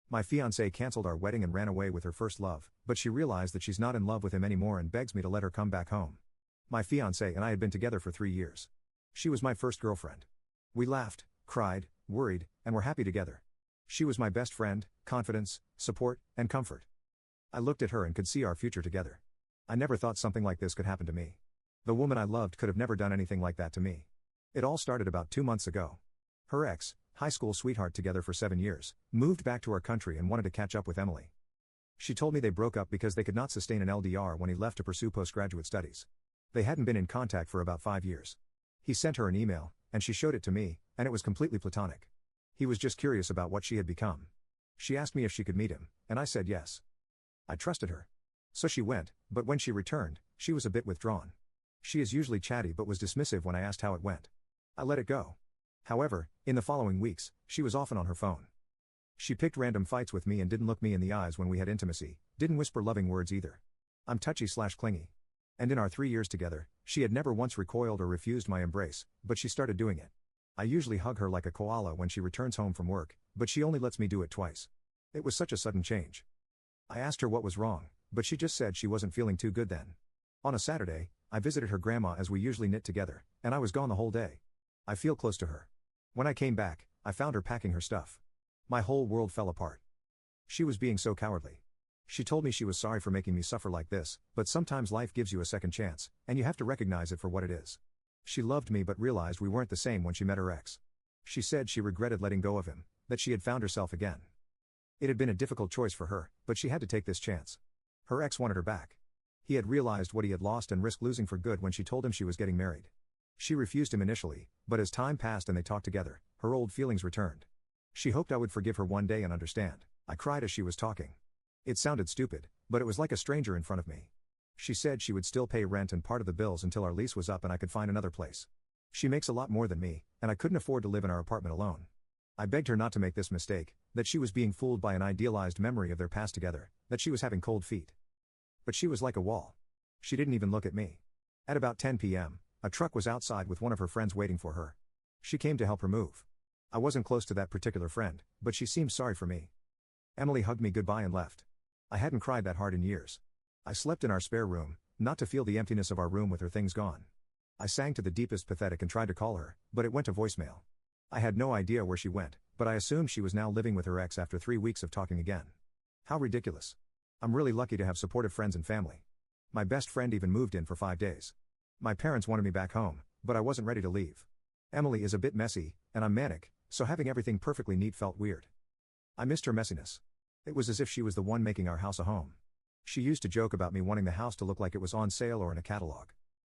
My fiancée cancelled our wedding and ran away with her first love, but she realized that she's not in love with him anymore and begs me to let her come back home. My fiancée and I had been together for 3 years. She was my first girlfriend. We laughed, cried, worried, and were happy together. She was my best friend, confidence, support, and comfort. I looked at her and could see our future together. I never thought something like this could happen to me. The woman I loved could have never done anything like that to me. It all started about 2 months ago. Her ex, high school sweetheart together for 7 years, moved back to our country and wanted to catch up with Emily. She told me they broke up because they could not sustain an LDR when he left to pursue postgraduate studies. They hadn't been in contact for about 5 years. He sent her an email, and she showed it to me, and it was completely platonic. He was just curious about what she had become. She asked me if she could meet him, and I said yes. I trusted her. So she went, but when she returned, she was a bit withdrawn. She is usually chatty but was dismissive when I asked how it went. I let it go. However, in the following weeks, she was often on her phone. She picked random fights with me and didn't look me in the eyes when we had intimacy, didn't whisper loving words either. I'm touchy/clingy. And in our 3 years together, she had never once recoiled or refused my embrace, but she started doing it. I usually hug her like a koala when she returns home from work, but she only lets me do it twice. It was such a sudden change. I asked her what was wrong, but she just said she wasn't feeling too good then. On a Saturday, I visited her grandma as we usually knit together, and I was gone the whole day. I feel close to her. When I came back, I found her packing her stuff. My whole world fell apart. She was being so cowardly. She told me she was sorry for making me suffer like this, but sometimes life gives you a second chance, and you have to recognize it for what it is. She loved me but realized we weren't the same when she met her ex. She said she regretted letting go of him, that she had found herself again. It had been a difficult choice for her, but she had to take this chance. Her ex wanted her back. He had realized what he had lost and risked losing for good when she told him she was getting married. She refused him initially, but as time passed and they talked together, her old feelings returned. She hoped I would forgive her one day and understand. I cried as she was talking. It sounded stupid, but it was like a stranger in front of me. She said she would still pay rent and part of the bills until our lease was up and I could find another place. She makes a lot more than me, and I couldn't afford to live in our apartment alone. I begged her not to make this mistake, that she was being fooled by an idealized memory of their past together, that she was having cold feet. But she was like a wall. She didn't even look at me. At about 10 p.m., a truck was outside with one of her friends waiting for her. She came to help her move. I wasn't close to that particular friend, but she seemed sorry for me. Emily hugged me goodbye and left. I hadn't cried that hard in years. I slept in our spare room, not to feel the emptiness of our room with her things gone. I sang to the deepest pathetic and tried to call her, but it went to voicemail. I had no idea where she went, but I assumed she was now living with her ex after 3 weeks of talking again. How ridiculous. I'm really lucky to have supportive friends and family. My best friend even moved in for 5 days. My parents wanted me back home, but I wasn't ready to leave. Emily is a bit messy, and I'm manic, so having everything perfectly neat felt weird. I missed her messiness. It was as if she was the one making our house a home. She used to joke about me wanting the house to look like it was on sale or in a catalog.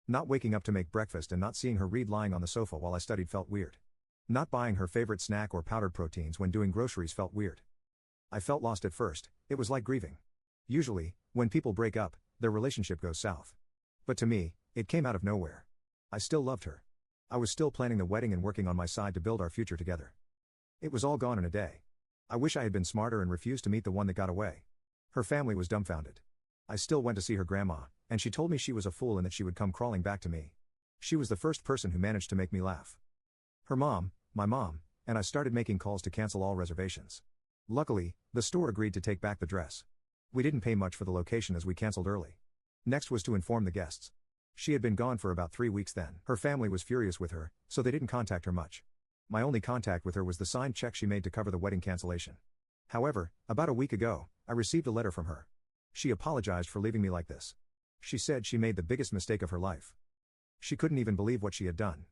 Not waking up to make breakfast and not seeing her read lying on the sofa while I studied felt weird. Not buying her favorite snack or powdered proteins when doing groceries felt weird. I felt lost at first. It was like grieving. Usually, when people break up, their relationship goes south. But to me, it came out of nowhere. I still loved her. I was still planning the wedding and working on my side to build our future together. It was all gone in a day. I wish I had been smarter and refused to meet the one that got away. Her family was dumbfounded. I still went to see her grandma, and she told me she was a fool and that she would come crawling back to me. She was the first person who managed to make me laugh. Her mom, my mom, and I started making calls to cancel all reservations. Luckily, the store agreed to take back the dress. We didn't pay much for the location as we canceled early. Next was to inform the guests. She had been gone for about 3 weeks then. Her family was furious with her, so they didn't contact her much. My only contact with her was the signed check she made to cover the wedding cancellation. However, about a week ago, I received a letter from her. She apologized for leaving me like this. She said she made the biggest mistake of her life. She couldn't even believe what she had done.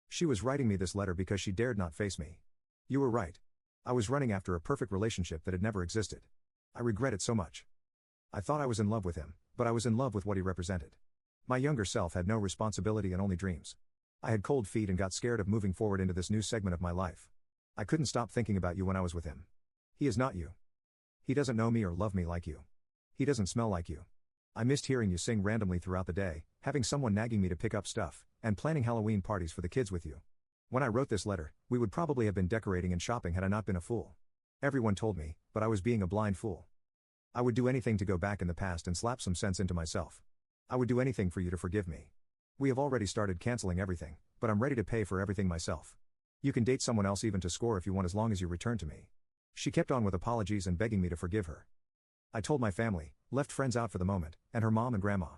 She was writing me this letter because she dared not face me. You were right. I was running after a perfect relationship that had never existed. I regret it so much. I thought I was in love with him, but I was in love with what he represented. My younger self had no responsibility and only dreams. I had cold feet and got scared of moving forward into this new segment of my life. I couldn't stop thinking about you when I was with him. He is not you. He doesn't know me or love me like you. He doesn't smell like you. I missed hearing you sing randomly throughout the day, having someone nagging me to pick up stuff, and planning Halloween parties for the kids with you. When I wrote this letter, we would probably have been decorating and shopping had I not been a fool. Everyone told me, but I was being a blind fool. I would do anything to go back in the past and slap some sense into myself. I would do anything for you to forgive me. We have already started canceling everything, but I'm ready to pay for everything myself. You can date someone else even to score if you want as long as you return to me. She kept on with apologies and begging me to forgive her. I told my family, left friends out for the moment, and her mom and grandma.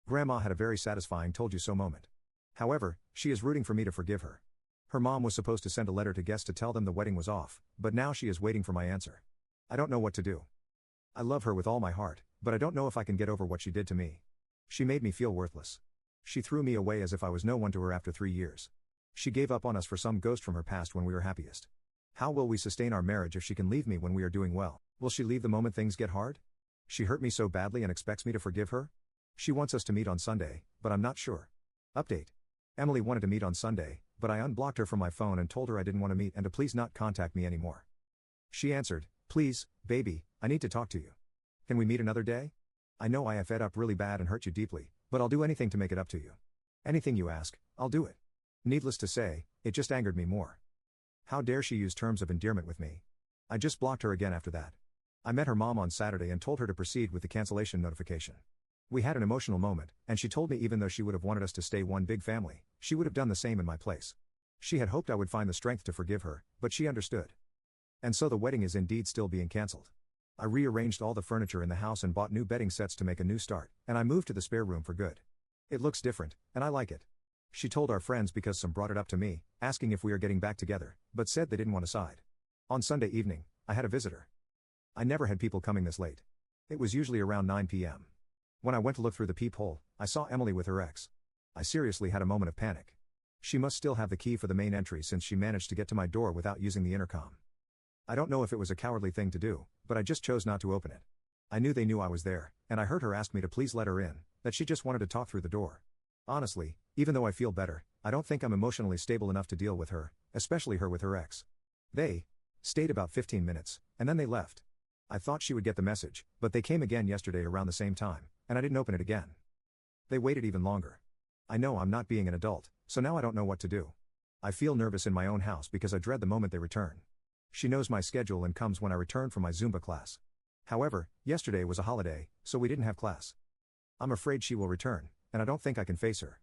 Grandma had a very satisfying told you so moment. However, she is rooting for me to forgive her. Her mom was supposed to send a letter to guests to tell them the wedding was off, but now she is waiting for my answer. I don't know what to do. I love her with all my heart, but I don't know if I can get over what she did to me. She made me feel worthless. She threw me away as if I was no one to her after 3 years. She gave up on us for some ghost from her past when we were happiest. How will we sustain our marriage if she can leave me when we are doing well? Will she leave the moment things get hard? She hurt me so badly and expects me to forgive her? She wants us to meet on Sunday, but I'm not sure. Update. Emily wanted to meet on Sunday, but I unblocked her from my phone and told her I didn't want to meet and to please not contact me anymore. She answered, "Please, baby, I need to talk to you. Can we meet another day? I know I have fed up really bad and hurt you deeply, but I'll do anything to make it up to you. Anything you ask, I'll do it." Needless to say, it just angered me more. How dare she use terms of endearment with me? I just blocked her again after that. I met her mom on Saturday and told her to proceed with the cancellation notification. We had an emotional moment, and she told me even though she would have wanted us to stay one big family, she would have done the same in my place. She had hoped I would find the strength to forgive her, but she understood. And so the wedding is indeed still being cancelled. I rearranged all the furniture in the house and bought new bedding sets to make a new start, and I moved to the spare room for good. It looks different, and I like it. She told our friends because some brought it up to me, asking if we are getting back together, but said they didn't want to side. On Sunday evening, I had a visitor. I never had people coming this late. It was usually around 9 p.m. When I went to look through the peephole, I saw Emily with her ex. I seriously had a moment of panic. She must still have the key for the main entry since she managed to get to my door without using the intercom. I don't know if it was a cowardly thing to do, but I just chose not to open it. I knew they knew I was there, and I heard her ask me to please let her in, that she just wanted to talk through the door. Honestly, even though I feel better, I don't think I'm emotionally stable enough to deal with her, especially her with her ex. They stayed about 15 minutes, and then they left. I thought she would get the message, but they came again yesterday around the same time, and I didn't open it again. They waited even longer. I know I'm not being an adult, so now I don't know what to do. I feel nervous in my own house because I dread the moment they return. She knows my schedule and comes when I return from my Zumba class. However, yesterday was a holiday, so we didn't have class. I'm afraid she will return, and I don't think I can face her.